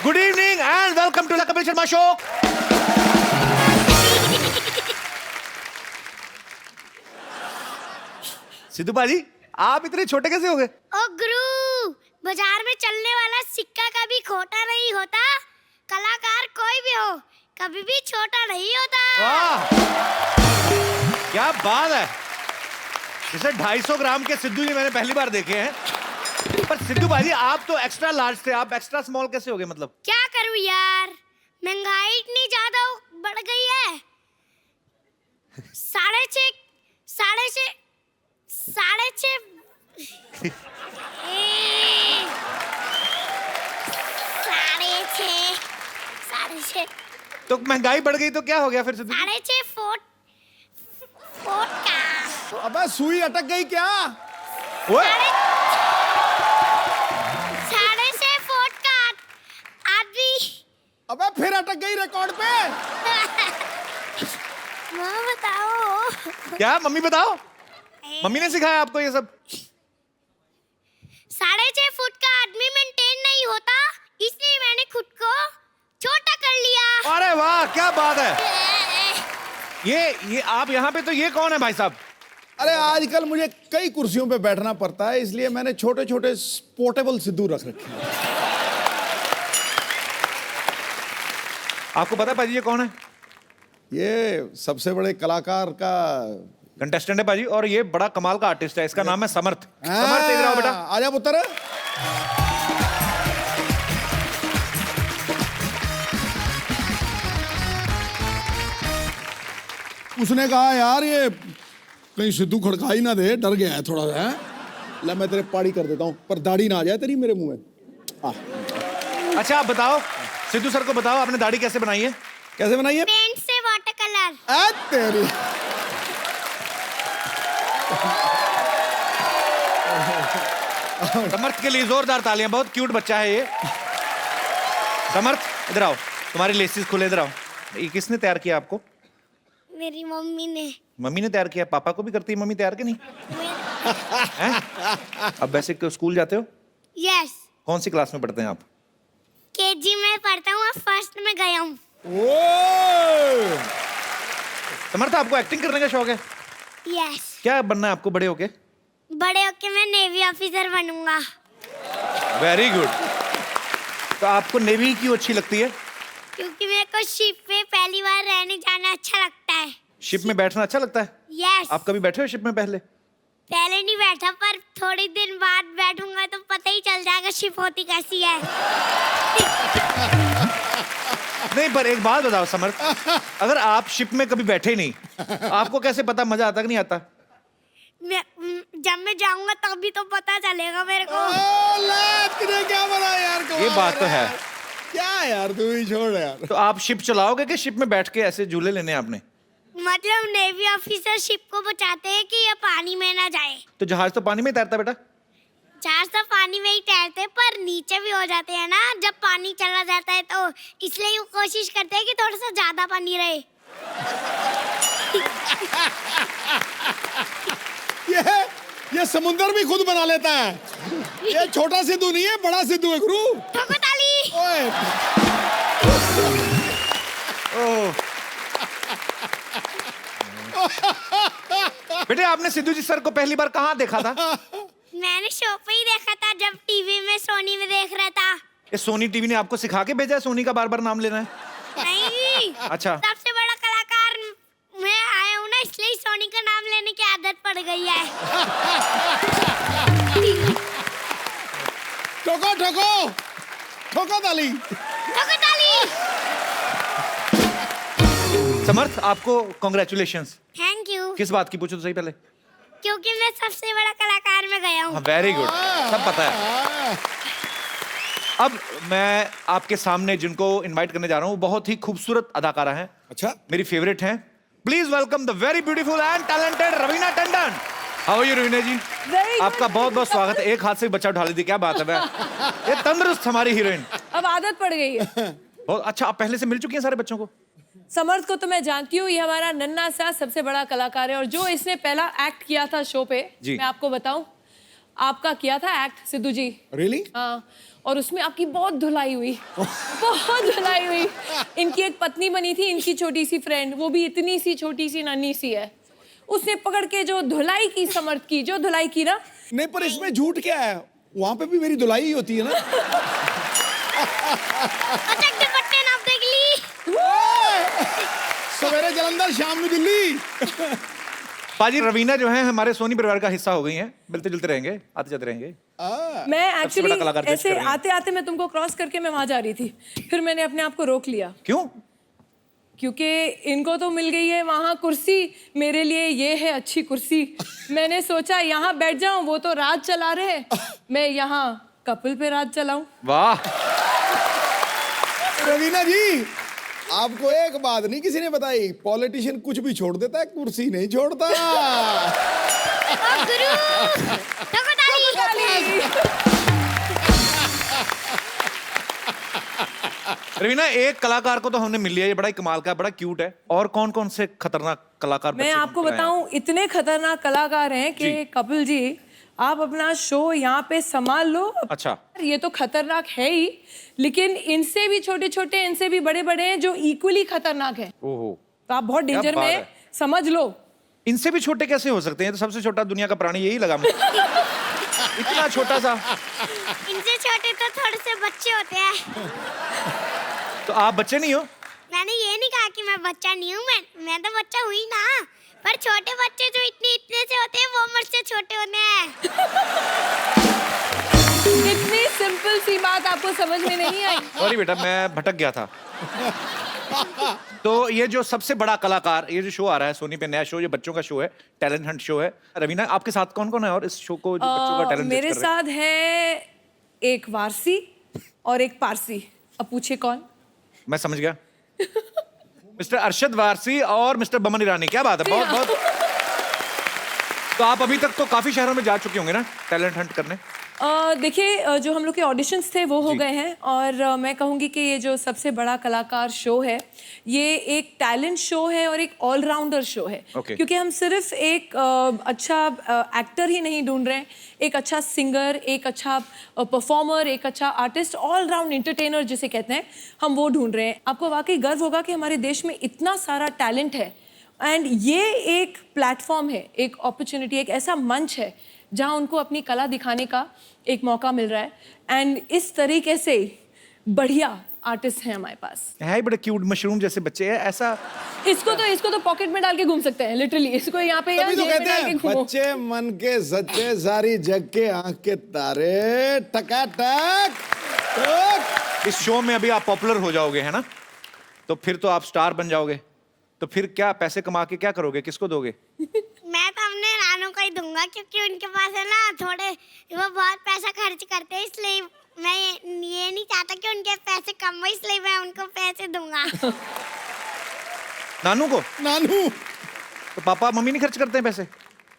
Good evening and welcome to the Kapil Sharma show. Sidhu paaji, आप इतने छोटे कैसे हो गए? ओ गुरु, बाजार में चलने वाला सिक्का कभी खोटा नहीं होता। कलाकार कोई भी हो, कभी भी छोटा नहीं होता। वाह, क्या बात है। जैसे 250 ग्राम के सिद्धू जी मैंने पहली बार देखे हैं। पर सिद्धू भाजी, आप तो एक्स्ट्रा लार्ज थे, आप एक्स्ट्रा स्मॉल कैसे हो गए? मतलब क्या करूं यार, महंगाई इतनी ज्यादा बढ़ गई है। साढ़े छः तो महंगाई बढ़ गई तो क्या हो गया फिर सिद्धू? 6.5 फुट का। अबे सुई अटक गई क्या? ओए, 6.5 फुट का आदमी। अबे फिर अटक गई रिकॉर्ड पे। माँ बताओ। क्या मम्मी बताओ? मम्मी ने सिखाया आपको ये सब? 6.5 फुट का आदमी मेंटेन नहीं होता, इसलिए मैंने खुद को छोटा कर लिया। अरे वाह, क्या बात है। ये आप यहाँ पे, तो ये कौन है भाई साहब? अरे आजकल मुझे कई कुर्सियों पे बैठना पड़ता है, इसलिए मैंने छोटे छोटे पोर्टेबल सिद्धू रख रखे हैं। आपको पता है भाजी ये कौन है? ये सबसे बड़े कलाकार का कंटेस्टेंट है भाजी, और ये बड़ा कमाल का आर्टिस्ट है। इसका नाम है समर्थ। समर्थ, इधर आओ बेटा। आजा पुत्र। उसने कहा यार ये कहीं सिद्धू खड़काई ना दे, डर गया है थोड़ा सा। है? ले मैं तेरे पाड़ी कर देता हूँ, पर दाढ़ी ना आ जाए तेरी मेरे मुंह में। अच्छा आप बताओ, सिद्धू सर को बताओ, आपने दाढ़ी कैसे बनाई है? कैसे बनाई है? पेंट से वाटर कलर। तेरी समर्थ के लिए जोरदार तालियां, बहुत क्यूट बच्चा है ये। समर्थ इधर आओ, तुम्हारी लेसिस खुले, इधर आओ। ये किसने तैयार किया आपको? मेरी मम्मी ने। मम्मी ने तैयार किया? पापा को भी करती है मम्मी तैयार के नहीं? हैं? अब वैसे क्यों स्कूल जाते हो? यस। कौन सी क्लास में पढ़ते हैं आप? केजी में पढ़ता हूँ, फर्स्ट में गया हूँ। समर्थ, आपको एक्टिंग करने का शौक है? यस। क्या बनना है आपको बड़े होके? बड़े होके मैं नेवी ऑफिसर बनूंगा। Very good. तो आपको नेवी क्यों अच्छी लगती है? क्योंकि मेरे को शिप पे पहली बार रहने जाना अच्छा लगता है। शिप में बैठना अच्छा लगता है? यस। आप कभी बैठे हो शिप में पहले? पहले नहीं बैठा, पर थोड़ी दिन बाद बैठूंगा तो पता ही चल जाएगा शिप होती कैसी है। नहीं, पर एक बात बताओ समर्थ, अगर आप शिप में कभी बैठे ही नहीं, आपको कैसे पता मजा आता कि नहीं आता? जब मैं जाऊंगा तभी तो पता चलेगा मेरे को। तूने क्या बना यार? ये बात तो है। क्या यार, तू ही छोड़ यार। तो आप शिप चलाओगे कि शिप में बैठ के ऐसे झूले लेने हैं आपने? मतलब नेवी ऑफिसर शिप को बचाते हैं कि ये पानी में ना जाए। तो जहाज तो पानी में ही तैरता बेटा। जहाज तो पानी में ही तैरते, पर नीचे भी हो जाते हैं ना जब पानी चला जाता है, तो इसलिए वो कोशिश करते हैं कि थोड़ा सा ज्यादा पानी रहे। ये समुंदर भी खुद बना लेता है। ये छोटा सिद्धू नहीं है, बड़ा सिद्धू है गुरु। ठोको ताली। ओए। बेटे, आपने सिद्धू जी सर को पहली बार कहाँ देखा था? मैंने शो पे ही देखा था, जब टीवी में सोनी में देख रहा था। ये सोनी टीवी ने आपको सिखा के भेजा है सोनी का बार बार नाम लेना है? नहीं। अच्छा। सबसे बड़ा कलाकार मैं आया हूँ ना, इसलिए सोनी का नाम लेने की आदत पड़ गई है। ठोको ठोको ठोको ताली। ठोको ताली। समर्थ, आपको कॉन्ग्रेचुलेशंस। Thank you. किस बात की, पूछो तो सही पहले। क्योंकि मैं सबसे बड़ा कलाकार में गया हूँ। वेरी गुड, सब पता है। अब मैं आपके सामने जिनको इनवाइट करने जा रहा हूँ, बहुत ही खूबसूरत अदाकारा हैं। अच्छा, मेरी फेवरेट हैं। Please welcome the very beautiful and talented Raveena Tandon. How are you Raveena ji? आपका बहुत बहुत स्वागत है। एक हाथ से बच्चा उठा ली थी, क्या बात है। ये तंदुरुस्त हमारी हीरोइन। अब आदत पड़ गई है। बहुत अच्छा। आप पहले से मिल चुकी हैं सारे बच्चों को? समर्थ को तो मैं जानती हूँ, ये हमारा नन्हा सा सबसे बड़ा कलाकार है, और जो इसने पहला एक्ट किया था शो पे, मैं आपको बताऊं, आपका किया था एक्ट सिद्धू जी। रियली? हाँ, और उसमें आपकी बहुत धुलाई हुई, बहुत धुलाई हुई। इनकी एक पत्नी बनी थी, इनकी छोटी सी फ्रेंड, वो भी इतनी सी छोटी सी नन्ही सी है, उसने पकड़ के जो धुलाई की, समर्थ की जो धुलाई की ना। नहीं, पर इसमें झूठ क्या है? वहां पे भी मेरी धुलाई ही होती है ना। अच्छा दुपट्टे नाप देख ली। सवेरे जलंधर, शाम में दिल्ली। पाजी रवीना जो है हमारे सोनी परिवार का हिस्सा हो गई हैं, मिलते जुलते रहेंगे, आते जाते रहेंगे। मैं सबसे बड़ा कलाकार एक्चुअली जज कर ऐसे रही हैं। आते आते मैं तुमको क्रॉस करके मैं वहां जा रही थी, फिर मैंने अपने आप को रोक लिया क्यों? क्योंकि इनको तो मिल गई है वहां कुर्सी, मेरे लिए ये है अच्छी कुर्सी। मैंने सोचा यहाँ बैठ जाऊं, वो तो राज चला रहे, मैं यहाँ कपिल पे राज चलाऊं। वाह, रवीना जी, आपको एक बात नहीं किसी ने बताई, पॉलिटिशियन कुछ भी छोड़ देता है, कुर्सी नहीं छोड़ता। ओ गुरु, ठोको ताली। रवीना एक कलाकार को तो हमने मिल लिया, ये बड़ा ही कमाल का है, बड़ा क्यूट है। और कौन कौन से खतरनाक कलाकार मैं बच्चे आपको बनाए हैं? बताऊं, इतने खतरनाक कलाकार हैं कि जी। कपिल जी आप अपना शो यहाँ पे संभाल लो। अच्छा। ये तो खतरनाक है ही, लेकिन इनसे भी छोटे छोटे, इनसे भी बड़े बड़े हैं जो इक्वली खतरनाक है। ओहो, तो आप बहुत क्या डेंजर बात में है। हैं, समझ लो। इनसे भी छोटे कैसे हो सकते हैं? तो सबसे छोटा दुनिया का प्राणी यही लगा मुझे। इतना छोटा सा। इनसे छोटे तो थोड़े से बच्चे होते हैं। तो आप बच्चे नहीं हो? मैंने ये नहीं कहा कि मैं बच्चा नहीं हूँ, मैं तो बच्चा हुई ना, पर छोटे बच्चे जो इतने इतने से होते हैं वो मुझसे छोटे होते हैं। इतनी सिंपल सी बात आपको समझ में नहीं आई? सॉरी बेटा, मैं भटक गया था। तो ये जो सबसे बड़ा कलाकार, ये जो शो आ रहा है सोनी पे, नया शो, ये बच्चों का शो है, टैलेंट हंट शो है। रवीना, आपके साथ कौन कौन है और इस शो को जो बच्चों का टैलेंट मेरे साथ है एक वारसी और एक पारसी। अब पूछे कौन? मैं समझ गया। मिस्टर अरशद वारसी और मिस्टर बमन ईरानी। क्या बात है, बहुत बहुत। तो आप अभी तक तो काफी शहरों में जा चुके होंगे ना टैलेंट हंट करने? देखिए, जो हम लोग के ऑडिशंस थे वो हो गए हैं, और मैं कहूँगी कि ये जो सबसे बड़ा कलाकार शो है, ये एक टैलेंट शो है और एक ऑलराउंडर शो है। Okay. क्योंकि हम सिर्फ एक अच्छा एक्टर ही नहीं ढूंढ रहे हैं, एक अच्छा सिंगर, एक अच्छा परफॉर्मर, एक अच्छा आर्टिस्ट, ऑल राउंड एंटरटेनर जिसे कहते हैं, हम वो ढूंढ रहे हैं। आपको वाकई गर्व होगा कि हमारे देश में इतना सारा टैलेंट है, एंड ये एक प्लेटफॉर्म है, एक अपॉर्चुनिटी, एक ऐसा मंच है जहां उनको अपनी कला दिखाने का एक मौका मिल रहा है। एंड इस तरीके से बढ़िया आर्टिस्ट हैं हमारे पास। है बड़े क्यूट मशरूम जैसे बच्चे हैं, ऐसा। इसको तो पॉकेट में डाल के घूम सकते हैं, लिटरली। इसको यहाँ पे तभी तो जेब में कहते डाल के हैं घूमो। बच्चे मन के सच्चे, सारी जग के आंख के तारे, टकाटक टक। इस शो में अभी आप पॉपुलर हो जाओगे, है ना? तो फिर तो आप स्टार बन जाओगे। तो फिर क्या पैसे कमा के क्या करोगे, किसको दोगे? मैं तो अपने नानू को ही दूंगा, क्योंकि उनके पास है ना थोड़े, वो बहुत पैसा खर्च करते हैं, इसलिए मैं ये नहीं चाहता कि उनके पैसे कम हो, इसलिए मैं उनको पैसे दूंगा। नानू को? नानू, तो पापा मम्मी नहीं खर्च करते हैं पैसे?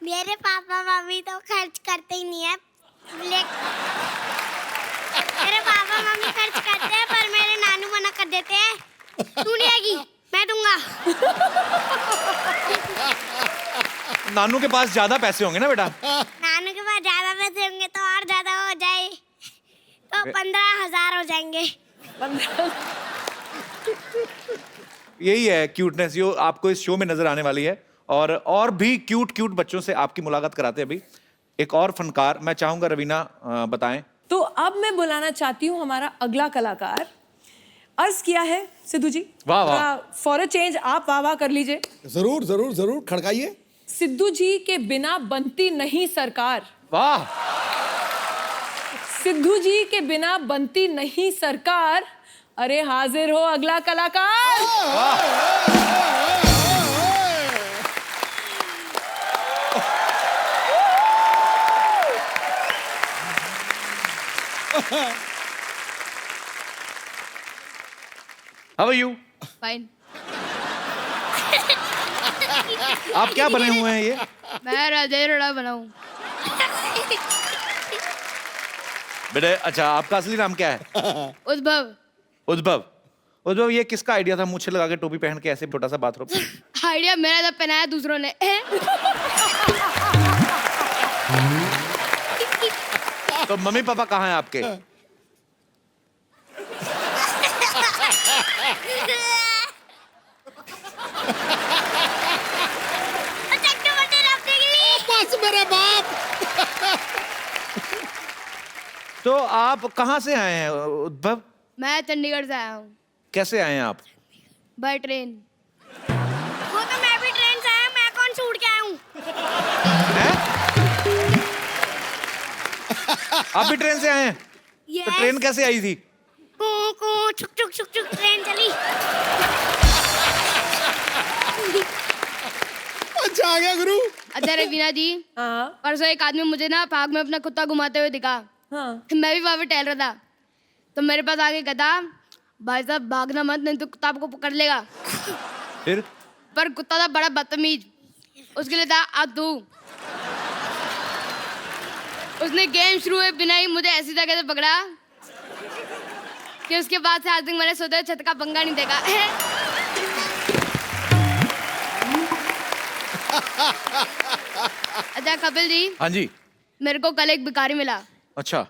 मेरे पापा मम्मी तो खर्च करते ही नहीं है, मेरे पापा मम्मी खर्च करते हैं, पर मेरे नानू मना कर देते हैं, तू नहीं आएगी, मैं दूंगा। नानू के पास ज्यादा पैसे होंगे ना बेटा? नानू के पास ज्यादा पैसे होंगे तो और ज्यादा हो जाए, तो 15,000 हो जाएंगे। यही है क्यूटनेस जो आपको इस शो में नजर आने वाली है। और भी क्यूट क्यूट बच्चों से आपकी मुलाकात कराते हैं अभी। एक और फनकार मैं चाहूंगा रवीना बताएं। तो अब मैं बुलाना चाहती हूँ हमारा अगला कलाकार। अर्ज किया है सिद्धू जी, वाह वाह। फॉर अ चेंज आप वाह वाह कर लीजिए। जरूर जरूर जरूर, खड़काइए। सिद्धू जी के बिना बनती नहीं सरकार। वाह। सिद्धू जी के बिना बनती नहीं सरकार। अरे हाजिर हो अगला कलाकार। How are you? फाइन। आप क्या बने हुए हैं ये? मैं राजेश रोड़ा बनाऊं। बेटे अच्छा, आपका असली नाम क्या है? उद्भव। उद्भव। उद्भव, ये किसका आइडिया था मूछे लगा के टोपी पहन के ऐसे छोटा सा बाथरूम? आइडिया मेरा था, पहनाया दूसरों ने। तो मम्मी पापा कहाँ हैं आपके? आप कहाँ से आए हैं उद्भव? मैं चंडीगढ़ से आया हूँ कैसे आए हैं आप? By train. वो तो मैं भी ट्रेन से आया, मैं कौन से उड़ के आया हूँ? हैं? आप भी ट्रेन से आए हैं? तो Yes. ट्रेन कैसे आई थी? कू कू छुक छुक छुक छुक ट्रेन चली। अच्छा आ गया गुरु। अच्छा रवीना जी, हाँ परसों एक आदमी मुझे ना पार्क में अपना कुत्ता घुमाते हुए दिखा। हाँ मैं भी वहाँ पे टहल रहा था, तो मेरे पास आके कहता, भाई साहब भागना मत नहीं तो कुत्ता आपको पकड़ लेगा। फिर पर कुत्ता था बड़ा बदतमीज, उसके लिए था आ तू। उसने गेम शुरू हुए बिना ही मुझे ऐसी जगह से पकड़ा कि उसके बाद से आज तक मैंने सोते हुए छत का पंगा नहीं देखा। अच्छा कपिल जी, हाँ जी। मेरे को कल एक भिखारी मिला, अच्छा,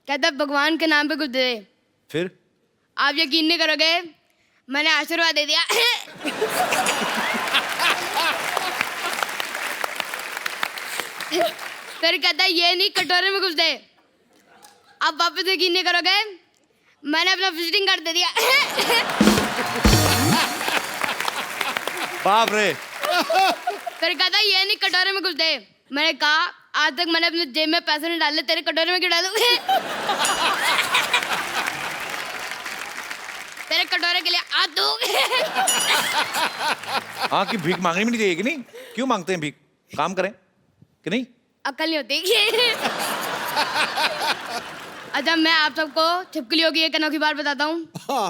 कहता भगवान के नाम पे कुछ दे दे। फिर? आप यकीन नहीं करोगे, मैंने आशीर्वाद दे दिया। फिर कहता ये नहीं कटोरे में कुछ दे। आप वापस यकीन नहीं करोगे, मैंने अपना विजिटिंग कार्ड दे दिया। बाप रे। फिर कहता ये नहीं कटोरे में कुछ दे। मैंने कहा आज तक मैंने अपने जेब में पैसे नहीं डाले, तेरे कटोरे में क्यों डालूं? तेरे कटोरे के लिए आ दूं। हाँ कि भीख मांगनी भी नहीं चाहिए कि नहीं? क्यों मांगते हैं भीख? काम करें कि नहीं? अकल नहीं होती। अच्छा मैं आप सबको छिपकलियों की एक अनोखी बात बताता हूँ। हाँ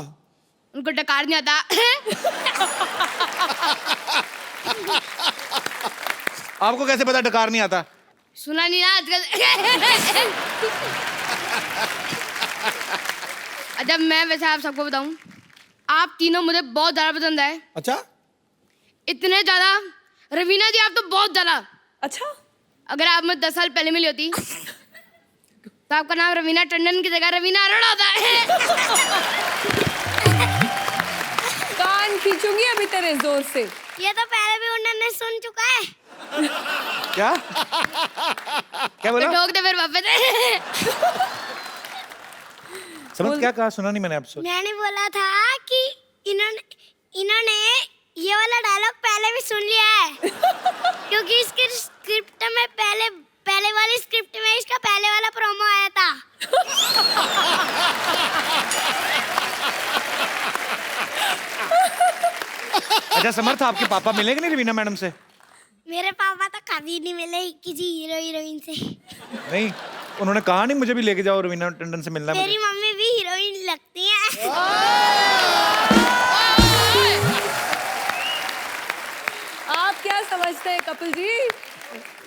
उनको डकार नहीं आता। आपको कैसे पता डकार नहीं आता? सुना नहीं ना आजकल। अच्छा मैं वैसे आप सबको बताऊं, आप तीनों मुझे बहुत ज्यादा पसंद है। अच्छा इतने ज्यादा, रवीना जी आप तो बहुत ज्यादा। अच्छा अगर आप मुझे 10 साल पहले मिली होती तो आपका नाम रवीना टंडन की जगह रवीना अरोड़ा होता। कान खींचूंगी अभी तेरे जोर से। ये तो पहले भी उन्होंने सुन चुका है। क्या? क्या बोला? ठोक दे फिर वापस। समझ क्या कहा? सुना नहीं मैंने आपसे। मैंने बोला था कि इन्होंने ये वाला डायलॉग पहले भी सुन लिया है। क्योंकि इसके स्क्रिप्ट में पहले वाली स्क्रिप्ट में इसका पहले वाला प्रोमो आया था। अच्छा समर्थ, आपके पापा मिलेंगे नहीं रवीना मैडम से? मेरे पापा तो कभी नहीं मिले किसी हीरो हीरोइन से। नहीं, उन्होंने कहा नहीं मुझे भी लेके जाओ रवीना टंडन से मिलना है तेरी मुझे? मम्मी भी हीरोइन लगती है। आप क्या समझते हैं कपिल जी?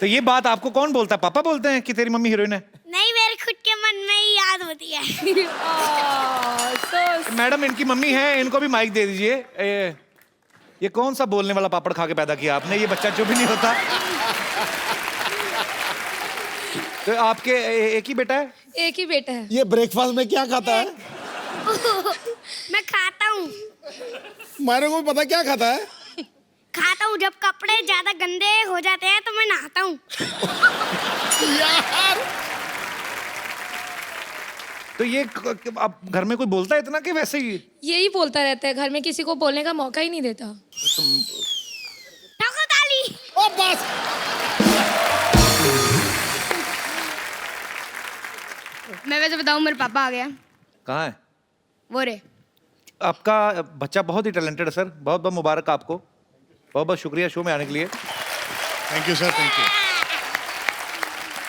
तो ये बात आपको कौन बोलता है? पापा बोलते हैं कि तेरी मम्मी हीरोइन है? नहीं, मेरे खुद के मन में ही याद होती है। so मैडम इनकी मम्मी है, इनको भी माइक दे दीजिए। ये कौन सा बोलने वाला पापड़ खा के पैदा किया आपने? ये बच्चा जो भी नहीं होता। तो आपके एक ही बेटा है? एक ही बेटा है। ये ब्रेकफास्ट में क्या खाता है? मैं खाता हूँ। मेरे को भी पता क्या खाता है। खाता हूँ जब कपड़े ज्यादा गंदे हो जाते हैं तो मैं नहाता हूँ। यार तो ये आप घर में कोई बोलता है इतना कि वैसे ही? यही बोलता रहता है, घर में किसी को बोलने का मौका ही नहीं देता। ठोको ताली। ओ बस मैं वैसे बताऊं, मेरे पापा आ गया। कहाँ है? वो रे। आपका बच्चा बहुत ही टैलेंटेड है सर। बहुत बहुत मुबारक आपको। बहुत बहुत शुक्रिया शो में आने के लिए। Thank you sir, thank you.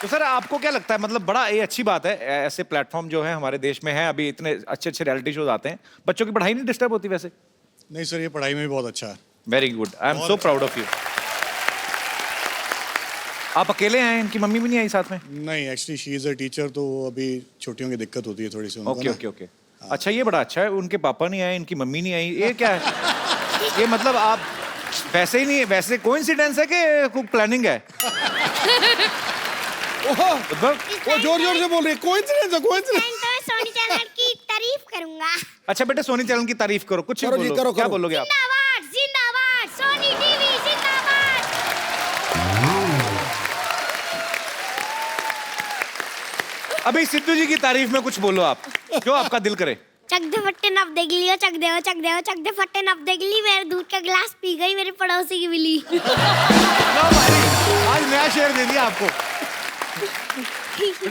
तो सर आपको क्या लगता है, मतलब बड़ा ये अच्छी बात है, ऐसे प्लेटफॉर्म जो है हमारे देश में है, अभी इतने अच्छे अच्छे रियलिटी शोज आते हैं, बच्चों की पढ़ाई नहीं डिस्टर्ब होती वैसे? नहीं सर, ये पढ़ाई में भी बहुत अच्छा है। Very good, I am so proud of you. आप अकेले हैं? इनकी मम्मी भी नहीं आई साथ में? नहीं, actually she is a teacher, तो अभी छुट्टियों की दिक्कत होती है थोड़ी सी उनको ओके ना। Okay okay. अच्छा ये बड़ा अच्छा है, उनके पापा नहीं आए, इनकी मम्मी नहीं आई, ये क्या है? ये मतलब आप वैसे ही नहीं, वैसे कोइंसिडेंस है कि कोई प्लानिंग है? वो जोर जोर से बोल रही है। कोइंसिडेंस है, कोइंसिडेंस। मैं तो सोनी चैनल की तारीफ करूंगा। अच्छा बेटे, सोनी चैनल की तारीफ करो, कुछ करो जी, बोलो। करो, क्या करो। बोलोगे आप? जिंदाबाद जिंदाबाद सोनी टीवी जिंदाबाद। अभी सिद्धू जी की तारीफ में कुछ बोलो आप, जो आपका दिल करे। चक दे फट्टे नप दे गिली, चक दे चक दे फट्टे नप दे गिली, मेरे दूध का गिलास पी गई मेरे पड़ोसी की बिल्ली। लो भाई, आज नया शेर दे दिया आपको।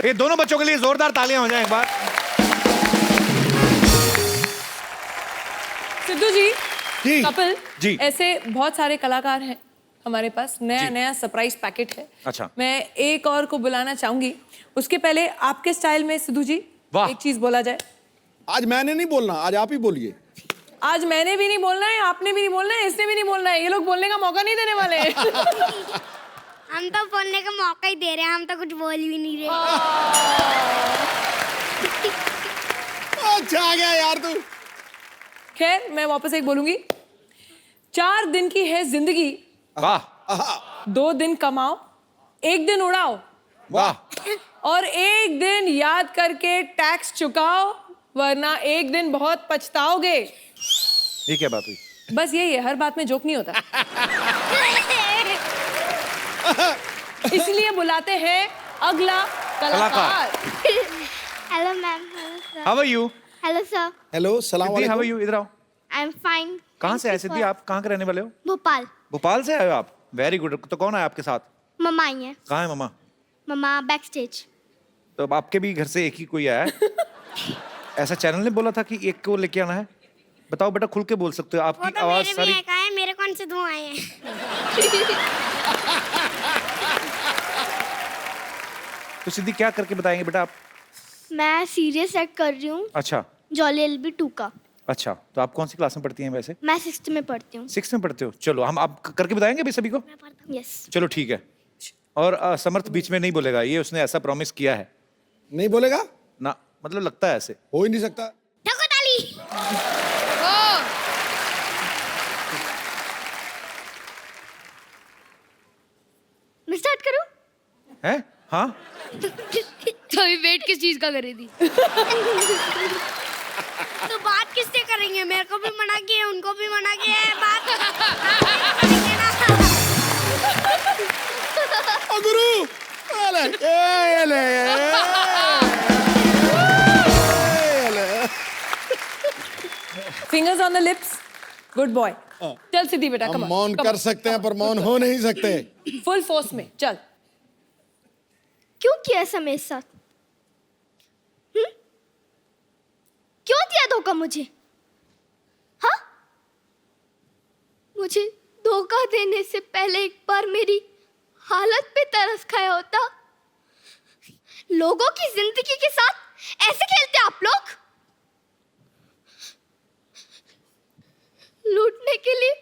ये दोनों बच्चों के लिए जोरदार तालियां हो जाएं एक बार। सिद्धू जी, जी। कपिल जी। ऐसे बहुत सारे कलाकार हैं हमारे पास, नया नया सरप्राइज पैकेट है। अच्छा। मैं एक और को बुलाना चाहूंगी, उसके पहले आपके स्टाइल में सिद्धू जी वाह। एक चीज बोला जाए। आज मैंने नहीं बोलना, आज आप ही बोलिए। आज मैंने भी नहीं बोलना है, आपने भी नहीं बोलना है, इसने भी नहीं बोलना है, ये लोग बोलने का मौका नहीं देने वाले हैं। हम तो बोलने का मौका ही दे रहे हैं, हम तो कुछ बोल भी नहीं रहे। अच्छा आ गया यार तू। खैर मैं वापस एक बोलूंगी, 4 दिन की है जिंदगी, वाह 2 दिन कमाओ, 1 दिन उड़ाओ, वाह। और 1 दिन याद करके टैक्स चुकाओ, वरना 1 दिन बहुत पछताओगे। ये क्या बात हुई? बस यही है, हर बात में जोक नहीं होता। इसलिए बुलाते हैं अगला कलाकार। Hello ma'am, how are you? Hello sir, hello सलाम सिद्धि, हाउ आर वालेकुम। यू? इधर आओ। I am fine. कहाँ से आए सिद्धि? आप कहाँ के रहने वाले हो? भोपाल। भोपाल से आए हो आप? Very good. तो कौन है आपके साथ? मम्मा आई है। कहाँ है मम्मा? मम्मा बैक स्टेज। तो अब आपके भी घर से एक ही कोई आया है? ऐसा चैनल ने बोला था कि एक को लेके आना है? बताओ बेटा, खुल के बोल सकते हो, वो आपकी तो आवाज मेरे सारी। भी एक आए, मेरे कौन से 2 आए हैं? तो सिद्धि क्या करके बताएंगे बेटा आप? मैं सीरियस एक्ट कर रही हूँ, अच्छा जॉली एलबी 2 का। अच्छा, तो आप कौन सी क्लास में पढ़ती हैं वैसे? मैं 6th में पढ़ती हूँ। 6th में पढ़ते हो? चलो हम आप करके बताएंगे अभी सभी को। यस। चलो ठीक है। और समर्थ बीच में नहीं बोलेगा, ये उसने ऐसा प्रॉमिस किया है नहीं बोलेगा? ना, मतलब लगता है ऐसे। हो ही नहीं सकता। ठोको ताली। मैं स्टार्ट करूँ? हैं? हाँ तो अभी वेट किस चीज का करे थी? तो बात किससे करेंगे? मेरे को भी मना किया, उनको भी मना किया है, बात करेंगे ना। ओ गुरु, अले, अले, अले। Fingers on the lips, good boy. चल सिद्धि बेटा, हम कम मौन कर सकते हैं पर मौन हो नहीं सकते। फुल फोर्स में चल। क्यों किया ऐसा मेरे साथ? क्यों दिया धोखा मुझे? हाँ? मुझे धोखा देने से पहले एक बार मेरी हालत पे तरस खाया होता। लोगों की जिंदगी के साथ ऐसे खेलते आप लोग? लूटने के लिए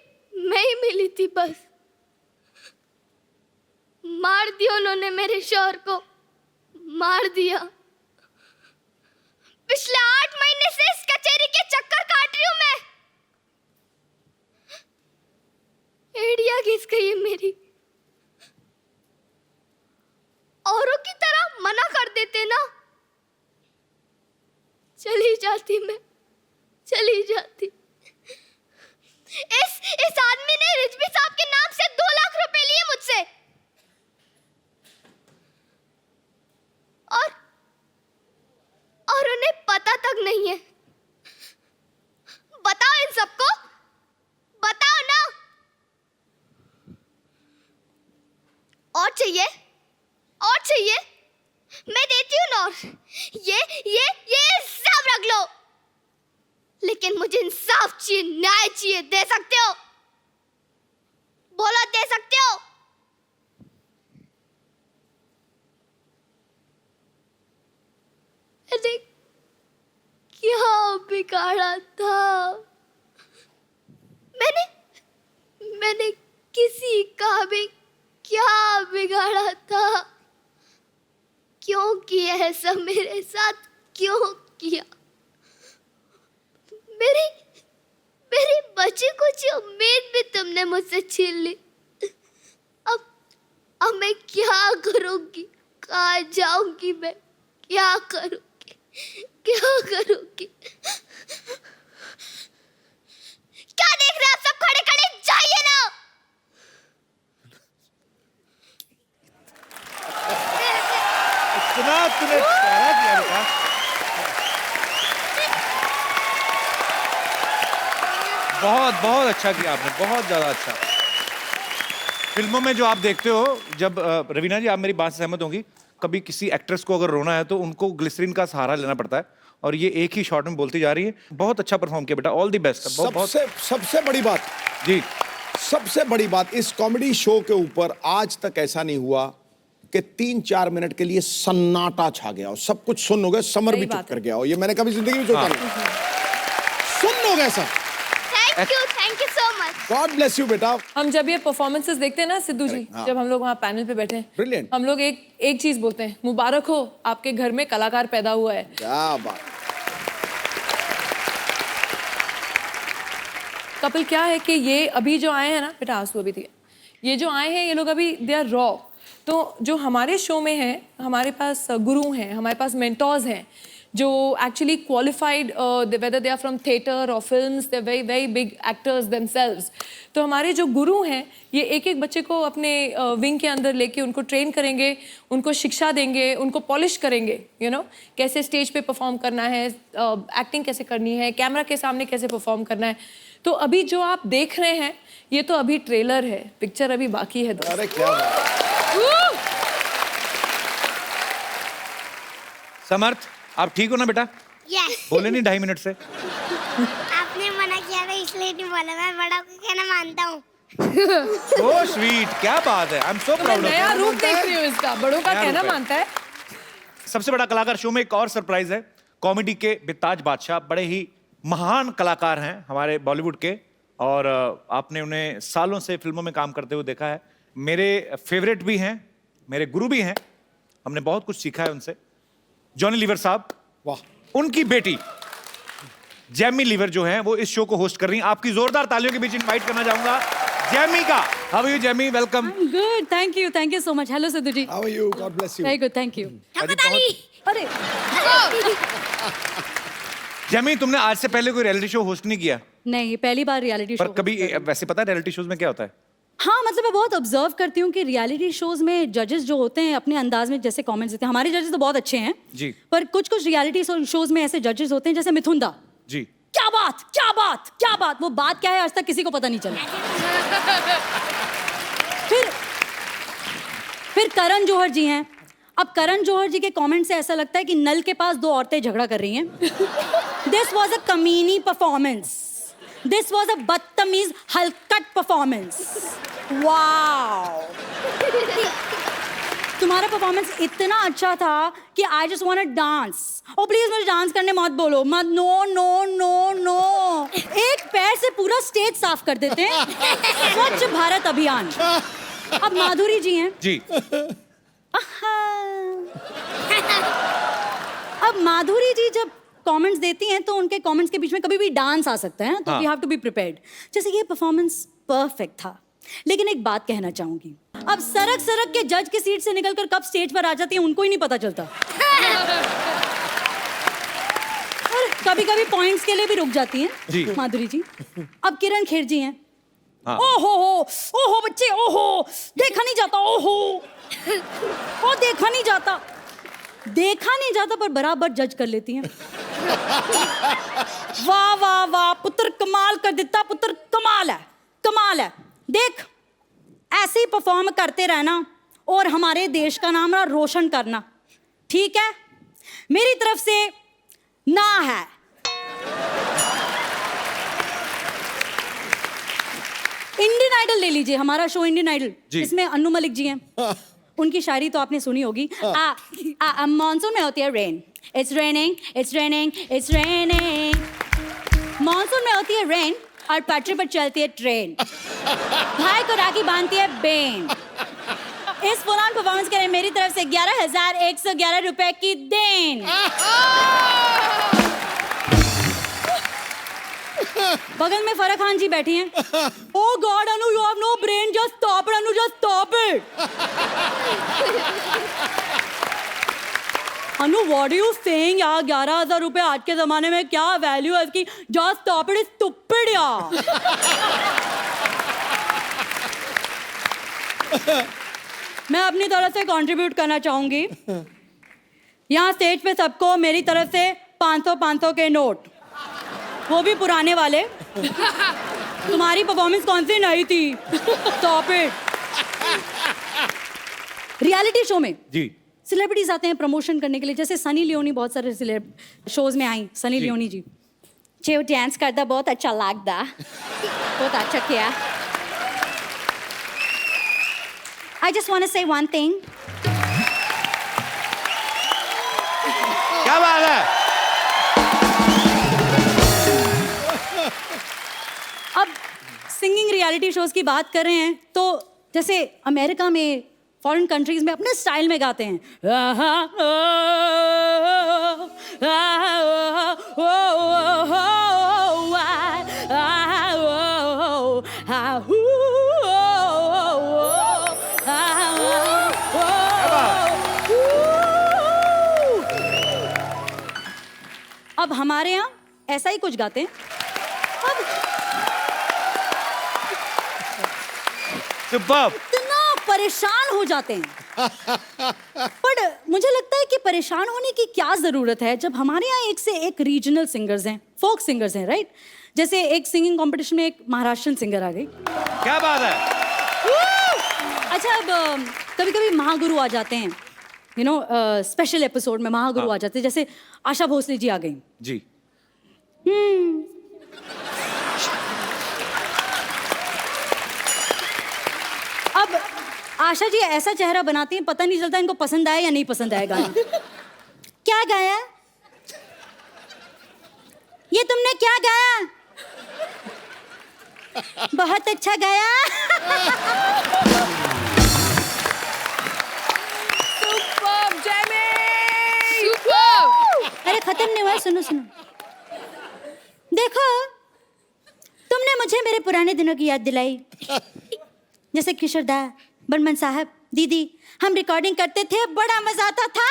मैं ही मिली थी बस। मार दिया उन्होंने मेरे शौहर को, मार दिया। पिछले 8 महीने से इस कचेरी के चक्कर काट रही हूं मैं। एड़िया घिस गई है मेरी। औरों की तरह मना कर देते ना, चली जाती मैं, चली जाती। इस आदमी ने रिजवी साहब के नाम से 2 लाख रुपए लिए मुझसे, और उन्हें पता तक नहीं है। बताओ इन सबको, बताओ ना। और चाहिए? और चाहिए? मैं देती हूँ ना। और ये सब रख लो, लेकिन मुझे इंसाफ चाहिए, न्याय चाहिए। दे सकते हो? बोलो, दे सकते हो? अरे क्या बिगाड़ा था मैंने किसी का भी क्या बिगाड़ा था? क्यों किया ऐसा मेरे साथ? क्यों किया? मेरी बची कुछ उम्मीद भी तुमने मुझसे छीन ली। अब मैं क्या करूंगी? कहाँ जाऊंगी मैं? क्या करूंगी? क्या करूंगी? क्या देख रहे हैं आप सब? खड़े खड़े जाइए ना। इतना तूने प्यारा किया बहुत बहुत अच्छा किया आपने, बहुत ज्यादा अच्छा। फिल्मों में जो आप देखते हो, जब रवीना जी आप मेरी बात से सहमत होंगी, कभी किसी एक्ट्रेस को अगर रोना है तो उनको ग्लिसरीन का सहारा लेना पड़ता है, और ये एक ही शॉट में बोलती जा रही है। बहुत अच्छा परफॉर्म किया बेटा, ऑल द बेस्ट। सबसे बड़ी बात, जी, सबसे बड़ी बात, इस कॉमेडी शो के ऊपर आज तक ऐसा नहीं हुआ कि 3-4 मिनट के लिए सन्नाटा छा गया हो, सब कुछ सुन हो गया, समर भी चुप कर गया हो। ये मैंने कभी जिंदगी में सोचा नहीं। सुन हो गया सब। Thank you so much. God bless you बेटा। हम जब ये परफॉर्मेंसेस देखते हैं ना सिद्धू जी, हाँ। जब हम लोग वहाँ पैनल पे बैठे हैं, Brilliant। हम लोग एक चीज बोलते हैं, मुबारक हो आपके घर में कलाकार पैदा हुआ है। क्या बात। कपिल, क्या है कि ये अभी जो आए हैं ना, बेटा आंसू अभी थी, ये जो आए हैं ये लोग अभी दे आर रॉ। तो जो हमारे शो में है, हमारे पास गुरु हैं, हमारे पास मेंटोर्स हैं जो actually qualified, whether they are from theatre और films, they very very big actors themselves. तो हमारे जो गुरु हैं ये एक एक बच्चे को अपने विंग के अंदर लेके उनको ट्रेन करेंगे, उनको शिक्षा देंगे, उनको पॉलिश करेंगे, यू नो, कैसे स्टेज पे परफॉर्म करना है, एक्टिंग कैसे करनी है, कैमरा के सामने कैसे परफॉर्म करना है। तो अभी जो आप देख रहे हैं ये तो अभी ट्रेलर है, पिक्चर अभी बाकी है। अरे क्या बात। समर्थ आप ठीक हो ना बेटा? यस। बोले नहीं 2.5 मिनट से? आपने मना किया था इसलिए नहीं बोला, मैं बड़ा को कहना मानता हूँ। सो स्वीट, क्या बात है। आई एम सो मैं प्राउड ऑफ नया यू। रूप देख रही हूँ इसका, बड़ों का नया कहना रूप है। मानता है। सबसे बड़ा कलाकार शो में एक और सरप्राइज है। कॉमेडी के बेताज बादशाह, बड़े ही महान कलाकार हैं हमारे बॉलीवुड के, और आपने उन्हें सालों से फिल्मों में काम करते हुए देखा है। मेरे फेवरेट भी हैं, मेरे गुरु भी हैं, हमने बहुत कुछ सीखा है उनसे। जॉनी लीवर साहब, वाह। उनकी बेटी जैमी लीवर जो हैं वो इस शो को होस्ट कर रही हैं। आपकी जोरदार तालियों के बीच इनवाइट करना चाहूंगा जैमी का। How are you Jamie? Welcome. Good, thank you so much. Hello Sidhu ji. How are you? God bless you. Very good, thank you. अरे जैमी, तुमने आज से पहले कोई रियलिटी शो होस्ट नहीं किया? नहीं, पहली बार रियलिटी पर शो। कभी वैसे पता है रियलिटी शोज में क्या होता है? हाँ, मतलब मैं बहुत ऑब्जर्व करती हूँ कि रियलिटी शोज में जजेस जो होते हैं अपने अंदाज में जैसे कमेंट्स देते हैं। हमारे जजेस तो बहुत अच्छे हैं जी, पर कुछ कुछ रियलिटी शोज में ऐसे जजेस होते हैं जैसे मिथुन दा। जी। क्या बात, क्या बात, क्या बात, वो बात क्या है आज तक किसी को पता नहीं चला। फिर करण जौहर जी हैं। अब करण जौहर जी के कमेंट से ऐसा लगता है कि नल के पास 2 औरतें झगड़ा कर रही हैं। दिस वॉज अ कमीनी परफॉर्मेंस, दिस वॉज अ बदतमीज हलकट परफॉर्मेंस। वाओ, तुम्हारा परफॉर्मेंस इतना अच्छा था कि I just want to dance. Oh please मुझे डांस करने मत बोलो, मत। नो नो नो नो, एक पैर से पूरा स्टेज साफ कर देते हैं। स्वच्छ भारत अभियान। अब माधुरी जी हैं जी। अब माधुरी जी जब कमेंट्स देती हैं तो उनके कमेंट्स के बीच में कभी भी डांस आ सकता है, तो we have to be prepared. जैसे ये परफॉर्मेंस परफेक्ट था, लेकिन एक बात कहना चाहूंगी, अब सरक सरक के जज की सीट से निकलकर कब स्टेज पर आ जाती है उनको ही नहीं पता चलता। और कभी कभी पॉइंट्स के लिए भी रुक जाती जी। हैं माधुरी जी। अब किरण खेर जी हैं। हाँ। ओहो बच्चे, ओहो देखा नहीं जाता, ओहो ओ देखा नहीं जाता पर बराबर जज कर लेती हैं। वाह वाह वाह, पुत्र कमाल कर देता, पुत्र कमाल है। देख, ऐसे ही परफॉर्म करते रहना और हमारे देश का नाम रोशन करना, ठीक है? मेरी तरफ से ना है। इंडियन आइडल ले लीजिए, हमारा शो इंडियन आइडल, इसमें अन्नू मलिक जी हैं। उनकी शायरी तो आपने सुनी होगी। मॉनसून में होती है rain, it's raining, it's raining, it's raining. Monsoon में होती है रेन और पटरी पर चलती है ट्रेन, भाई को राखी बांधती है बेन। इस पुरान परफॉर्मेंस के लिए मेरी तरफ से 11,111 रुपए की देन। बगल में फराह खान जी बैठी हैं। Oh God, Anu, you have no brain. Just stop it, Anu. Just stop it. Anu, what are you saying यार? 11,000 रुपए आज के जमाने में क्या वैल्यू है इसकी? Just stop it, stupid यार। मैं अपनी तरफ से कंट्रीब्यूट करना चाहूंगी। यहाँ स्टेज पे सबको मेरी तरफ से 500 के नोट, वो भी पुराने वाले। तुम्हारी परफॉर्मेंस कौन सी नहीं थी? Stop it. रियलिटी शो में जी सेलिब्रिटीज आते हैं प्रमोशन करने के लिए, जैसे सनी लियोनी बहुत सारे शोज में आई। सनी जी। लियोनी जी जो डांस करता बहुत अच्छा लगता, बहुत अच्छा किया। I just want to say one thing. क्या बात है? अब सिंगिंग रियलिटी शोज की बात कर रहे हैं तो जैसे अमेरिका में, फॉरेन कंट्रीज में अपने स्टाइल में गाते हैं। अब हमारे यहाँ ऐसा ही कुछ गाते हैं। अब सुपर्ब। इतना परेशान हो जाते हैं। पर मुझे लगता है कि परेशान होने की क्या जरूरत है जब हमारे यहाँ एक से एक रीजनल सिंगर्स हैं, फोक सिंगर्स हैं, राइट? जैसे एक सिंगिंग कंपटीशन में एक महाराष्ट्रन सिंगर आ गई। क्या बात है? अच्छा, अब कभी कभी महागुरु आ जाते हैं, यू नो, स्पेशल एपिसोड में महागुरु आ जाते हैं, जैसे आशा भोसले जी आ गई। जी अब आशा जी ऐसा चेहरा बनाती हैं, पता नहीं चलता इनको पसंद आया या नहीं पसंद आया गाना। क्या गाया? ये तुमने क्या गाया? बहुत अच्छा गाया। Superb Jamie. सुपर। अरे खत्म नहीं हुआ, सुनो सुनो। देखो, तुमने मुझे मेरे पुराने दिनों की याद दिलाई, जैसे किशोर दा, बर्मन साहब, दीदी, हम रिकॉर्डिंग करते थे, बड़ा मजा आता था।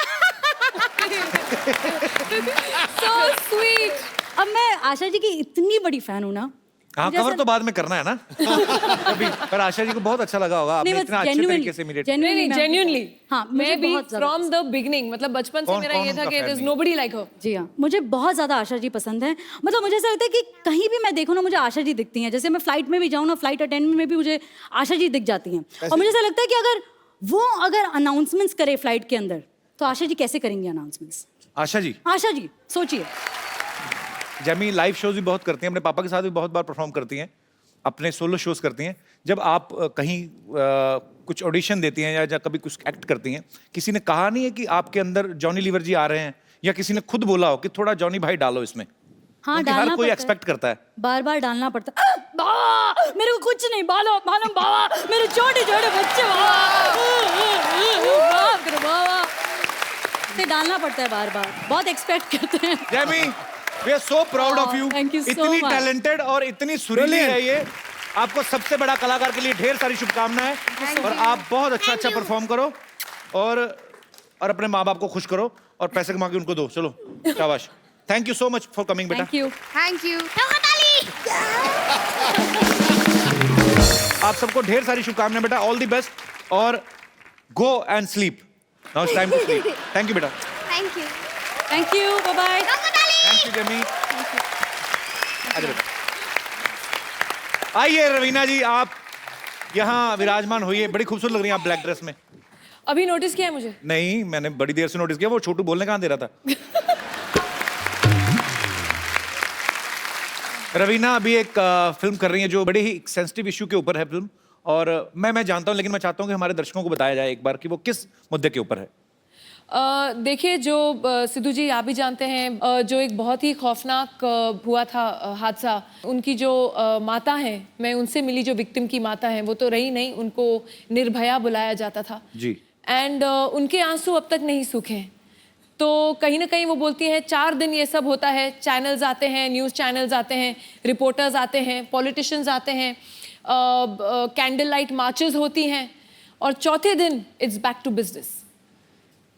So sweet. अब मैं आशा जी की इतनी बड़ी फैन हूँ ना। हाँ, कवर तो बाद में करना है ना कभी। पर आशा जी को बहुत अच्छा लगा होगा, आपने इतना अच्छे तरीके से इमिटेट। जेन्युइनली हाँ, मुझे मैं भी बहुत ज्यादा फ्रॉम द बिगनिंग, मतलब बचपन से कौन- मेरा कौन ये था उनका कि fan देयर इज नहीं? नोबडी लाइक हर। जी हाँ, मुझे बहुत ज्यादा आशा जी पसंद है। मतलब मुझे ऐसा लगता है कि कहीं भी मैं देखूँ ना, मुझे आशा जी दिखती हैं। जैसे मैं फ्लाइट में भी जाऊँ ना, फ्लाइट अटेंडेंट में भी मुझे आशा जी दिख जाती हैं। और मुझे ऐसा लगता है कि अगर अनाउंसमेंट्स करे फ्लाइट के अंदर, तो आशा जी कैसे करेंगी अनाउंसमेंट्स? आशा जी, आशा जी सोचिए। जैमी लाइव शोज भी बहुत करती हैं, अपने पापा के साथ भी बहुत बार परफॉर्म करती हैं, अपने सोलो शोज करती हैं। जब आप कहीं कुछ ऑडिशन देती हैं या कभी कुछ एक्ट करती हैं, किसी ने कहा नहीं है कि आपके अंदर जॉनी लीवर जी आ रहे हैं, या किसी ने खुद बोला हो कि थोड़ा जॉनी भाई डालो इसमें? हाँ, क्योंकि डालना हर कोई पड़ता है। एक्सपेक्ट करता है। बार बार डालना पड़ता है। बाबा, मेरे को कुछ नहीं, मालूम बाबा, मेरे छोटे छोटे बच्चे, बाप रे बाबा, से डालना पड़ता है बार बार, बहुत एक्सपेक्ट करते हैं। Jamie, we are so proud of you. Thank you so इतनी much. टैलेंटेड और इतनी सुरीली Brilliant. है ये। आपको सबसे बड़ा कलाकार के लिए ढेर सारी शुभकामनाएं, और आप बहुत अच्छा परफॉर्म करो, और अपने माँ बाप को खुश करो, और पैसे कमा के उनको दो। चलो, शाबाश। Thank you so much for coming बेटा। Thank you. Thank you. आप सबको ढेर सारी शुभकामनाएं बेटा, ऑल द बेस्ट, और go and sleep. Now it's time to sleep. Thank you बेटा। Thank you. Thank you, bye bye. Thank you जमी। आगे बेटा। आइए रवीना जी, आप यहाँ विराजमान होइए। बड़ी खूबसूरत लग रही हैं आप ब्लैक ड्रेस में। अभी नोटिस किया है मुझे? नहीं, मैंने बड़ी देर से नोटिस किया, वो छोटू बोलने कहाँ दे रहा था। रवीना अभी एक फिल्म कर रही है जो बड़े ही सेंसिटिव इशू के ऊपर है फिल्म, और मैं जानता हूँ, लेकिन मैं चाहता हूँ कि हमारे दर्शकों को बताया जाए एक बार कि वो किस मुद्दे के ऊपर है। देखिए, जो सिद्धू जी आप भी जानते हैं, जो एक बहुत ही खौफनाक हुआ था हादसा, उनकी जो माता हैं, मैं उनसे मिली, जो विक्टिम की माता हैं, वो तो रही नहीं, उनको निर्भया बुलाया जाता था जी। एंड उनके आंसू अब तक नहीं सूखे। तो कहीं ना कहीं वो बोलती हैं 4 दिन ये सब होता है, चैनल्स आते हैं, न्यूज़ चैनल्स आते हैं, रिपोर्टर्स आते हैं, पॉलिटिशियंस आते हैं, कैंडल लाइट मार्चेस होती हैं, और चौथे दिन इट्स बैक टू बिजनेस।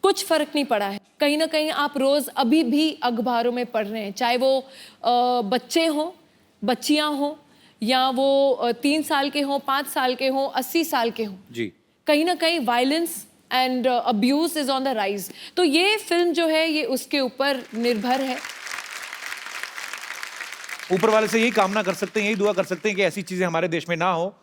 कुछ फर्क नहीं पड़ा है। कहीं ना कहीं आप रोज अभी भी अखबारों में पढ़ रहे हैं, चाहे वो बच्चे हों, बच्चियां हों, या वो 3 साल के हों, 5 साल के हों, 80 साल के हों, जी। कहीं ना कहीं violence and abuse is on the rise. तो ये फिल्म जो है, ये उसके ऊपर निर्भर है। ऊपर वाले से यही कामना कर सकते हैं, यही दुआ कर सकते हैं कि ऐसी चीजें हमारे देश में ना हो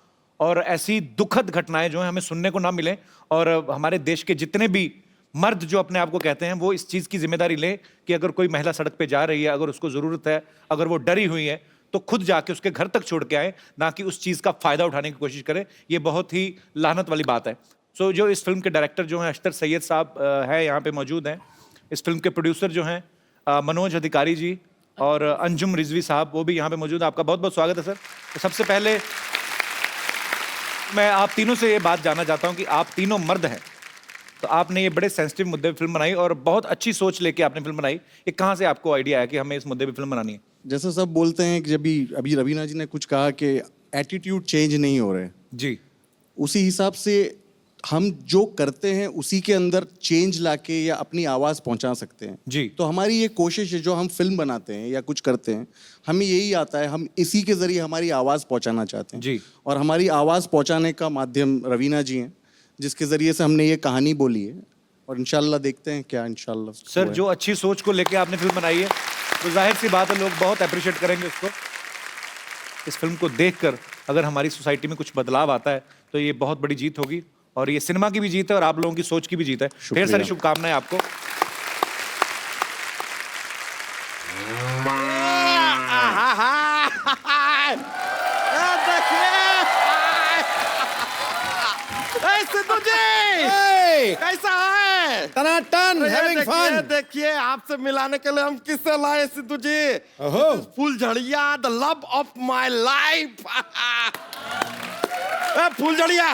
और ऐसी दुखद घटनाएं जो हैं हमें सुनने को ना मिलें, और हमारे देश के जितने भी मर्द जो अपने आप को कहते हैं वो इस चीज की जिम्मेदारी लें कि अगर कोई महिला सड़क पे जा रही है, अगर उसको जरूरत है, अगर वो डरी हुई है, तो खुद जाके उसके घर तक छोड़ के आए, ना कि उस चीज का फायदा उठाने की कोशिश करें। ये बहुत ही लानत वाली बात है। सो जो इस फिल्म के डायरेक्टर जो हैं अख्तर सैयद साहब है यहाँ पे मौजूद हैं। इस फिल्म के प्रोड्यूसर जो हैं मनोज अधिकारी जी और अंजुम रिजवी साहब, वो भी यहाँ पे मौजूद है। आपका बहुत बहुत स्वागत है सर। तो सबसे पहले मैं आप तीनों से ये बात जानना चाहता हूँ कि आप तीनों मर्द हैं, तो आपने ये बड़े सेंसिटिव मुद्दे पे फिल्म बनाई और बहुत अच्छी सोच लेके आपने फिल्म बनाई। ये कहाँ से आपको आइडिया है कि हमें इस मुद्दे पे फिल्म बनानी है? जैसे सब बोलते हैं कि अभी रवीना जी ने कुछ कहा कि एटीट्यूड चेंज नहीं हो रहे जी, उसी हिसाब से हम जो करते हैं उसी के अंदर चेंज लाके या अपनी आवाज़ पहुंचा सकते हैं जी। तो हमारी ये कोशिश है, जो हम फिल्म बनाते हैं या कुछ करते हैं, हमें यही आता है, हम इसी के जरिए हमारी आवाज़ पहुंचाना चाहते हैं जी। और हमारी आवाज़ पहुंचाने का माध्यम रवीना जी हैं, जिसके जरिए से हमने ये कहानी बोली है और इंशाल्लाह देखते हैं क्या इंशाल्लाह। सर जो अच्छी सोच को लेके आपने फिल्म बनाई है तो जाहिर सी बात है लोग बहुत अप्रिशिएट करेंगे उसको। इस फिल्म को देखकर अगर हमारी सोसाइटी में कुछ बदलाव आता है तो ये बहुत बड़ी जीत होगी, और ये सिनेमा की भी जीत है और आप लोगों की सोच की भी जीत है। ढेर सारी शुभकामनाएं आपको। सिद्धू जी कैसा है? टनाटन, having fun। देखिए आपसे मिलाने के लिए हम किससे लाए सिद्धू जी? फुलझड़िया, the love of my life. फुलझड़िया,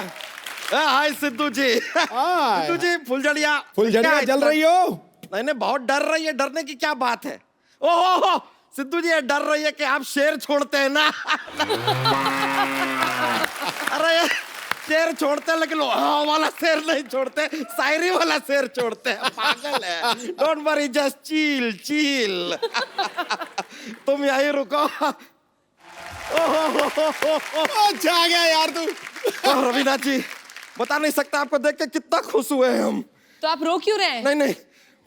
हाय सिद्धू जी। सिद्धू जी फुलझड़िया जल रही हो? नहीं नहीं, बहुत डर रही है। डरने की क्या बात है? ओहो सिद्धू जी, ये डर रही है कि आप शेर छोड़ते हैं ना। अरे शेर छोड़ते हैं लेकिन वाला शेर नहीं छोड़ते, शायरी वाला शेर छोड़ते हैं। पागल है। Don't worry, just chill chill. तुम यहीं रुको। अच्छा आ गया यार तू। रवीना जी, बता नहीं सकता आपको देख के कितना खुश हुए हम। तो आप रो क्यों रहे हैं? नहीं नहीं,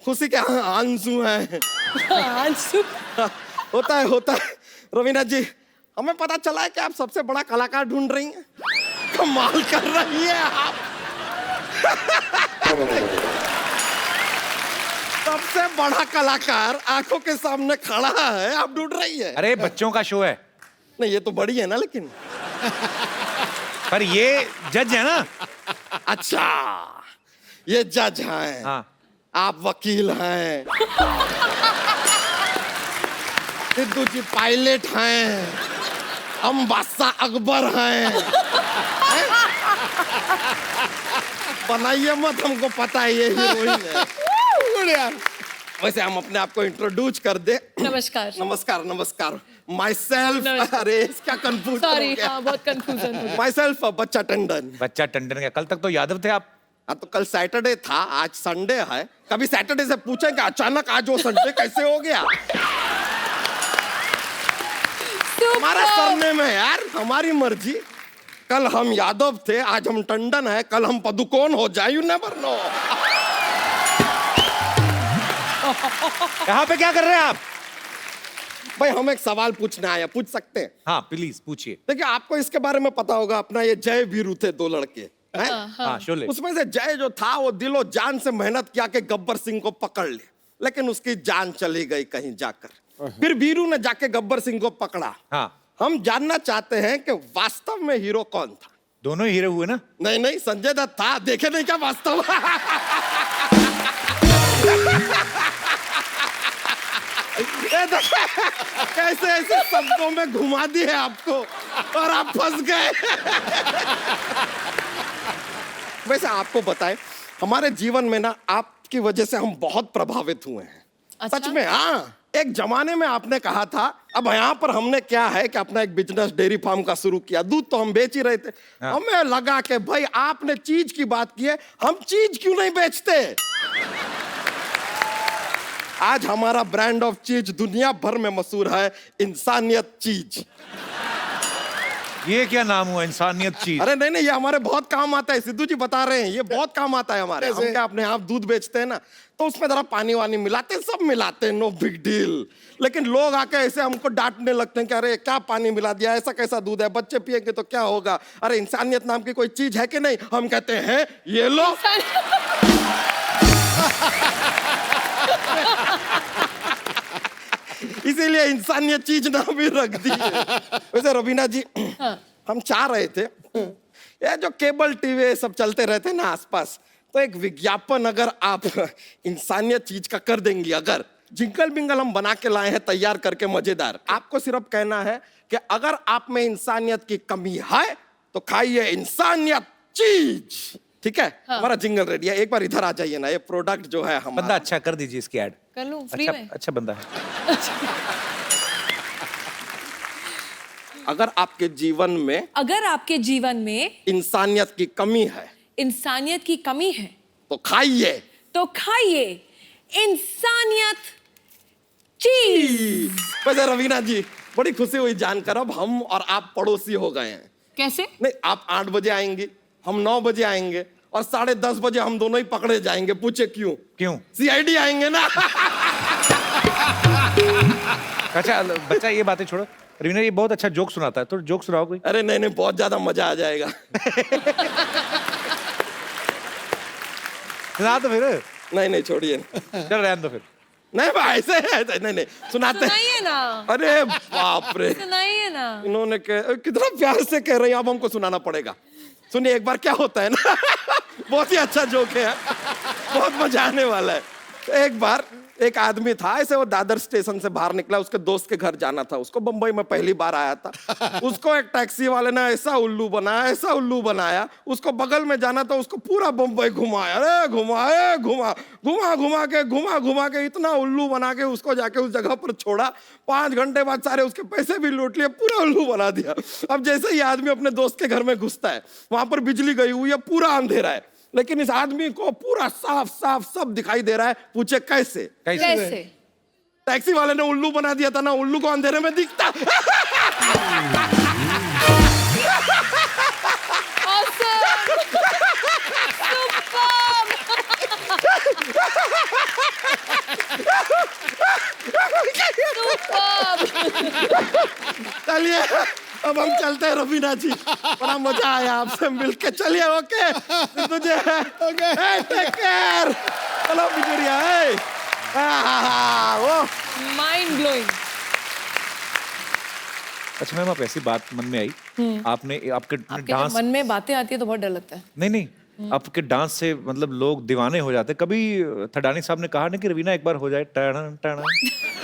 खुशी के आंसू हैं। आंसू? होता है। रवीना जी, हमें पता चला है कि आप सबसे बड़ा कलाकार ढूंढ रही हैं। कमाल कर रही है आप। सबसे बड़ा कलाकार आंखों के सामने खड़ा है, आप ढूंढ रही है। अरे बच्चों का शो है। नहीं ये तो बड़ी है ना, लेकिन पर ये जज है ना। अच्छा, ये जज हैं। हाँ। आप वकील हैं। सिद्धू जी पायलट हैं। हम बादशाह अकबर हैं। बनाइए मत, हमको पता है ये हीरोइन है। वैसे हम अपने आप को इंट्रोड्यूस कर दे। नमस्कार। नमस्कार नमस्कार। माई सेल्फ, अरे इसका कंफ्यूज सॉरी, हाँ बहुत कंफ्यूजन हो गया। माई सेल्फ बच्चा टंडन। बच्चा टंडन का, कल तक तो यादव थे आप। हाँ तो कल सैटरडे था, आज संडे है। कभी सैटरडे से पूछे कि अचानक आज वो संडे कैसे हो गया? हमारा सरनेम है यार, हमारी मर्जी। कल हम यादव थे, आज हम टंडन है, कल हम पदुकोण हो जाए, यू नेवर नो। यहाँ पे क्या कर रहे हैं आप? भाई हम एक सवाल पूछने आए, पूछ सकते हैं? हाँ प्लीज पूछिए। देखिए आपको इसके बारे में पता होगा, अपना ये जय वीरू थे, दो लड़के हैं। हाँ शोले। उसमें से जय जो था वो दिलो जान से मेहनत किया कि गब्बर सिंह को पकड़ ले, लेकिन उसकी जान चली गई कहीं जाकर। फिर वीरू ने जाके गब्बर सिंह को पकड़ा। हाँ। हम जानना चाहते हैं कि वास्तव में हीरो कौन था? दोनों ही हीरो हुए ना? नहीं नहीं, संजय दत्त था। देखे नहीं क्या वास्तव? कैसे ऐसे शब्दों में घुमा दिए आपको और आप फंस गए। वैसे आपको बताएं, हमारे जीवन में ना आपकी वजह से हम बहुत प्रभावित हुए हैं। अच्छा? सच में। हाँ, एक जमाने में आपने कहा था, अब यहाँ पर हमने क्या है कि अपना एक बिजनेस डेयरी फार्म का शुरू किया। दूध तो हम बेच ही रहे थे। हाँ। हमें लगा कि भाई आपने चीज की बात की है, हम चीज क्यों नहीं बेचते? आज हमारा ब्रांड ऑफ चीज दुनिया भर में मशहूर है, इंसानियत चीज। ये क्या नाम हुआ, इंसानियत चीज? अरे नहीं नहीं, ये हमारे बहुत काम आता है, सिद्धू जी बता रहे हैं, ये बहुत काम आता है हमारे। हम क्या अपने आप दूध बेचते हैं ना, तो उसमें जरा पानी वानी मिलाते हैं, सब मिलाते हैं, नो बिग डील। लेकिन लोग आके ऐसे हमको डांटने लगते हैं कि अरे क्या पानी मिला दिया, ऐसा कैसा दूध है, बच्चे पिएंगे तो क्या होगा, अरे इंसानियत नाम की कोई चीज है कि नहीं? हम कहते हैं ये लो। इसीलिए इंसानियत चीज नाम भी रख दी है। वैसे रवीना जी, हम चाह रहे थे, ये जो केबल टीवी सब चलते रहते हैं ना आसपास, तो एक विज्ञापन अगर आप इंसानियत चीज का कर देंगी, अगर जिंगल बिंगल हम बना के लाए हैं तैयार करके मजेदार, आपको सिर्फ कहना है कि अगर आप में इंसानियत की कमी है तो खाइए इंसानियत चीज, ठीक है? हमारा जिंगल रेडी है। एक बार इधर आ जाइए ना, ये प्रोडक्ट जो है हमारा। बंदा अच्छा कर दीजिए इसकी ऐड। कर लूं फ्री अच्छा, में? अच्छा बंदा है। अगर आपके जीवन में, अगर आपके जीवन में इंसानियत की कमी है इंसानियत की कमी है तो खाइए इंसानियत चीज। वैसे रवीना जी, बड़ी खुशी हुई जानकर, अब हम और आप पड़ोसी हो गए हैं। कैसे? नहीं, आप 8 बजे आएंगी, हम 9 बजे आएंगे, और 10:30 बजे हम दोनों ही पकड़े जाएंगे। पूछे क्यों? क्यों? CID आएंगे ना। अच्छा बच्चा, ये बातें छोड़ो, रवीना ये बहुत अच्छा जोक सुनाता है, तो जोक सुनाओ कोई। अरे नहीं नहीं, बहुत ज्यादा मजा आ जाएगा। सुना तो फिर। नहीं नहीं, छोड़िए। चल रहने दो फिर। नहीं भाई, ऐसे नहीं नहीं, सुनाते हैं। सुनाइए ना। अरे बाप रे, सुनाइए ना। इन्होंने कितना प्यार से कह रही हैं, अब हमको सुनाना पड़ेगा। सुनिए एक बार क्या होता है ना। बहुत ही अच्छा जोक है, बहुत मजा आने वाला है। एक बार एक आदमी था, ऐसे वो दादर स्टेशन से बाहर निकला, उसके दोस्त के घर जाना था उसको, बंबई में पहली बार आया था। उसको एक टैक्सी वाले ने ऐसा उल्लू बनाया, उसको बगल में जाना था, उसको पूरा बंबई घुमाया, अरे घुमा के इतना उल्लू बना के उसको जाके उस जगह पर छोड़ा। 5 घंटे बाद सारे उसके पैसे भी लूट लिए, पूरा उल्लू बना दिया। अब जैसे ही आदमी अपने दोस्त के घर में घुसता है, वहां पर बिजली गई हुई है, पूरा अंधेरा है, लेकिन इस आदमी को पूरा साफ साफ सब दिखाई दे रहा है। पूछे कैसे? कैसे? टैक्सी वाले ने उल्लू बना दिया था ना, उल्लू को अंधेरे में दिखता। चलिए अब हम चलते हैं रवीना जी, बड़ा मजा आया आपसे मिलके। चलिए ओके तुझे टेक केयर। चलो बिजुरिया, वो माइंड ब्लोइंग। अच्छा मैम, आप ऐसी बात मन में आई, आपने आपके आपके डांस, मन में बातें आती है तो बहुत डर लगता है। नहीं आपके डांस से मतलब लोग दीवाने हो जाते। कभी थडानी साहब ने कहा ना कि रवीना एक बार हो जाए टन टन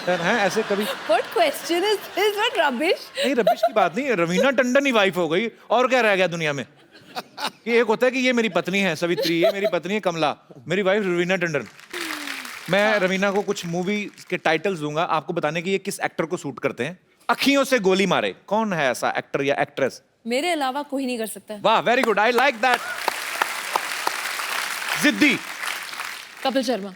टन, है ऐसे कभी? What question is this? What rubbish? नहीं, रबिश की बात नहीं, रवीना टंडन ही वाइफ हो गई, और क्या रह गया दुनिया में? कि एक होता है कि ये मेरी पत्नी है सवित्री, ये मेरी पत्नी है कमला, मेरी वाइफ रवीना टंडन। मैं रवीना को कुछ मूवी के टाइटल्स दूंगा, आपको बताने की ये किस एक्टर को सूट करते हैं। अखियों से गोली मारे, कौन है ऐसा एक्टर या एक्ट्रेस? मेरे अलावा कोई नहीं कर सकता। वाह, very good, I like that. जिद्दी, कपिल शर्मा।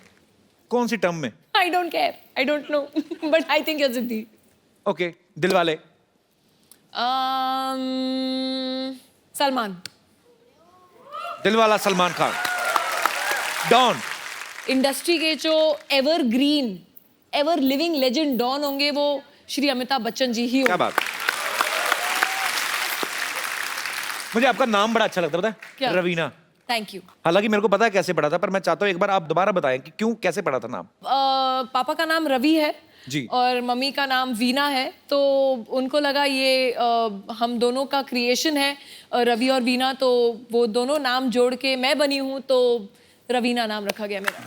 कौन सी टर्म में? I don't care. I don't know. But I think you're जिद्दी। Okay, Dilwale. Salman. Dilwala Salman Khan. Don. Industry के जो evergreen, ever living legend Don होंगे वो श्री अमिताभ बच्चन जी ही क्या होंगे। बात। मुझे आपका नाम बड़ा अच्छा लगता है, पता है? क्या? रवीना। Thank you. हालांकि मेरे को पता है कैसे पढ़ा था, पर मैं चाहता हूँ एक बार आप दोबारा बताएं कि क्यों, कैसे पढ़ा था नाम। पापा का नाम रवि है जी, और मम्मी का नाम वीना है, तो उनको लगा ये हम दोनों का क्रिएशन है, रवि और वीना, तो वो दोनों नाम जोड़ के मैं बनी हूँ, तो रवीना नाम रखा गया मेरा।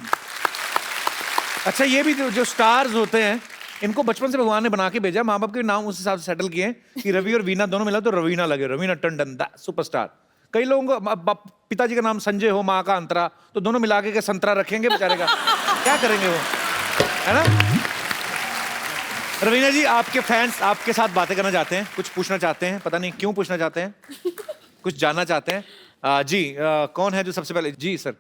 अच्छा ये भी जो स्टार्स होते हैं, इनको बचपन से भगवान ने बना के भेजा, माँ बाप के नाम उस हिसाब से सेटल किए हैं कि रवि और वीना दोनों मिला तो रवीना लगे, रवीना टंडन द सुपरस्टार। कई लोगों को पिताजी का नाम संजय हो, माँ का अंतरा, तो दोनों मिला के संतरा रखेंगे बेचारे का, क्या करेंगे वो, है ना? रवीना जी, आपके फैंस आपके साथ बातें करना चाहते हैं, कुछ पूछना चाहते हैं, पता नहीं क्यों पूछना चाहते हैं, कुछ जानना चाहते हैं। जी कौन है जो सबसे पहले? जी सर।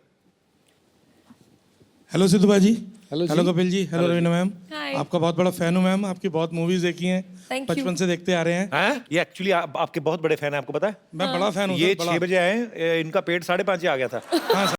हेलो सिद्धू भाई जी, hello Kapil ji, hello Raveena ma'am. Hi. आपका बहुत बड़ा फैन हूँ मैम, आपकी बहुत मूवीज देखी हैं, Thank you. बचपन से देखते आ रहे हैं। हैं? ये एक्चुअली आपके बहुत बड़े फैन है, आपको पता है? मैं बड़ा फैन हूँ ये सर, बड़ा। 6 बजे आए, इनका पेट 5:30 आ गया था। हाँ सर।